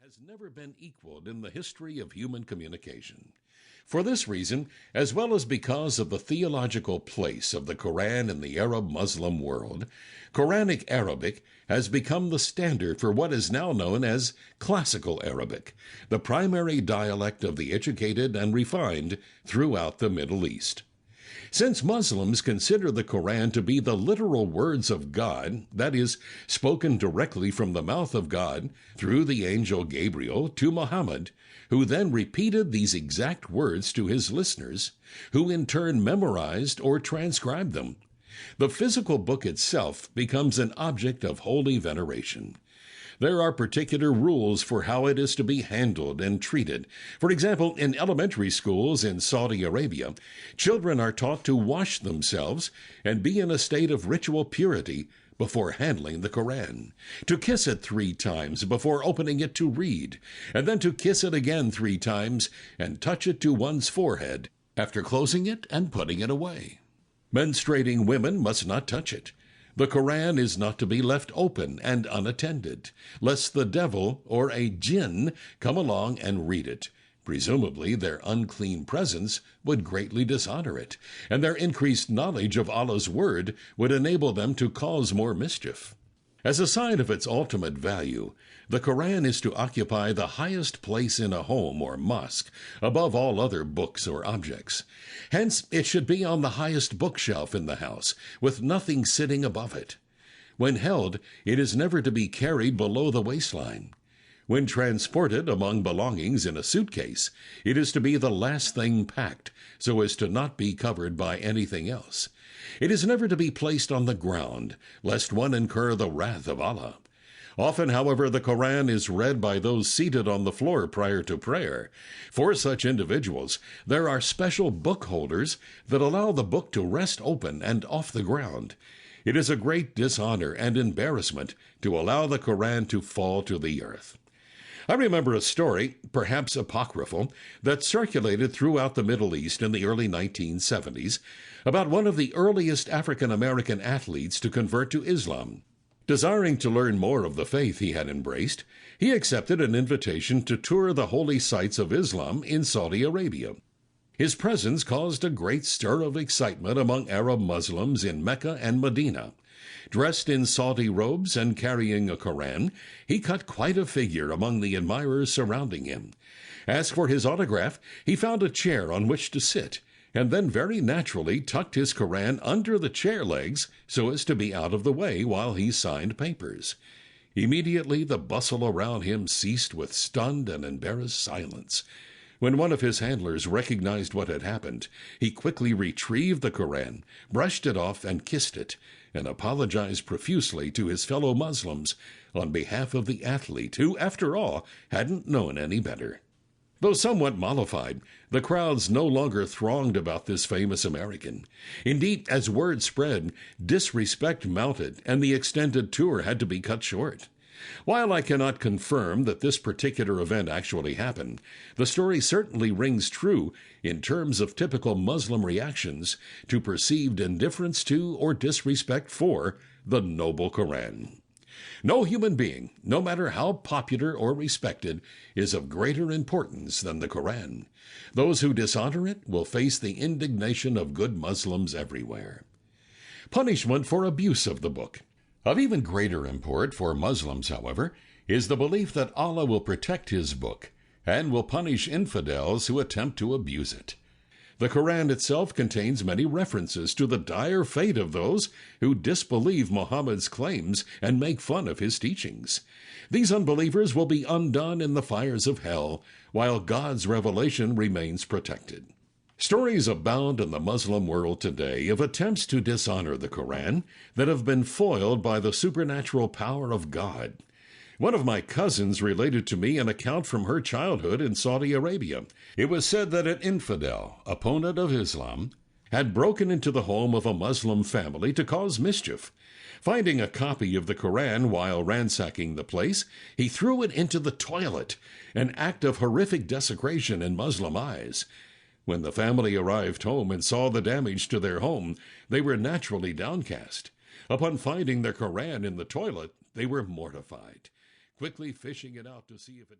has never been equaled in the history of human communication. For this reason, as well as because of the theological place of the Koran in the Arab-Muslim world, Quranic Arabic has become the standard for what is now known as Classical Arabic, the primary dialect of the educated and refined throughout the Middle East. Since Muslims consider the Koran to be the literal words of God, that is, spoken directly from the mouth of God through the angel Gabriel to Muhammad, who then repeated these exact words to his listeners, who in turn memorized or transcribed them, the physical book itself becomes an object of holy veneration. There are particular rules for how it is to be handled and treated. For example, in elementary schools in Saudi Arabia, children are taught to wash themselves and be in a state of ritual purity before handling the Koran, to kiss it 3 times before opening it to read, and then to kiss it again 3 times and touch it to one's forehead after closing it and putting it away. Menstruating women must not touch it. The Koran is not to be left open and unattended, lest the devil or a jinn come along and read it. Presumably their unclean presence would greatly dishonor it, and their increased knowledge of Allah's word would enable them to cause more mischief. As a sign of its ultimate value, the Koran is to occupy the highest place in a home or mosque, above all other books or objects. Hence, it should be on the highest bookshelf in the house, with nothing sitting above it. When held, it is never to be carried below the waistline. When transported among belongings in a suitcase, it is to be the last thing packed, so as to not be covered by anything else. It is never to be placed on the ground, lest one incur the wrath of Allah. Often, however, the Koran is read by those seated on the floor prior to prayer. For such individuals, there are special book holders that allow the book to rest open and off the ground. It is a great dishonor and embarrassment to allow the Koran to fall to the earth. I remember a story, perhaps apocryphal, that circulated throughout the Middle East in the early 1970s about one of the earliest African-American athletes to convert to Islam. Desiring to learn more of the faith he had embraced, he accepted an invitation to tour the holy sites of Islam in Saudi Arabia. His presence caused a great stir of excitement among Arab Muslims in Mecca and Medina. Dressed in Saudi robes and carrying a Koran, he cut quite a figure among the admirers surrounding him. Asked for his autograph, he found a chair on which to sit, and then very naturally tucked his Koran under the chair legs so as to be out of the way while he signed papers. Immediately the bustle around him ceased with stunned and embarrassed silence. When one of his handlers recognized what had happened, he quickly retrieved the Koran, brushed it off and kissed it, and apologized profusely to his fellow Muslims on behalf of the athlete, who, after all, hadn't known any better. Though somewhat mollified, the crowds no longer thronged about this famous American. Indeed, as word spread, disrespect mounted, and the extended tour had to be cut short. While I cannot confirm that this particular event actually happened, the story certainly rings true in terms of typical Muslim reactions to perceived indifference to or disrespect for the noble Koran. No human being, no matter how popular or respected, is of greater importance than the Koran. Those who dishonor it will face the indignation of good Muslims everywhere. Punishment for abuse of the book. Of even greater import for Muslims, however, is the belief that Allah will protect his book and will punish infidels who attempt to abuse it. The Koran itself contains many references to the dire fate of those who disbelieve Muhammad's claims and make fun of his teachings. These unbelievers will be undone in the fires of hell, while God's revelation remains protected. Stories abound in the Muslim world today of attempts to dishonor the Koran that have been foiled by the supernatural power of God. One of my cousins related to me an account from her childhood in Saudi Arabia. It was said that an infidel, opponent of Islam, had broken into the home of a Muslim family to cause mischief. Finding a copy of the Koran while ransacking the place, he threw it into the toilet, an act of horrific desecration in Muslim eyes. When the family arrived home and saw the damage to their home, they were naturally downcast. Upon finding their Koran in the toilet, they were mortified, quickly fishing it out to see if it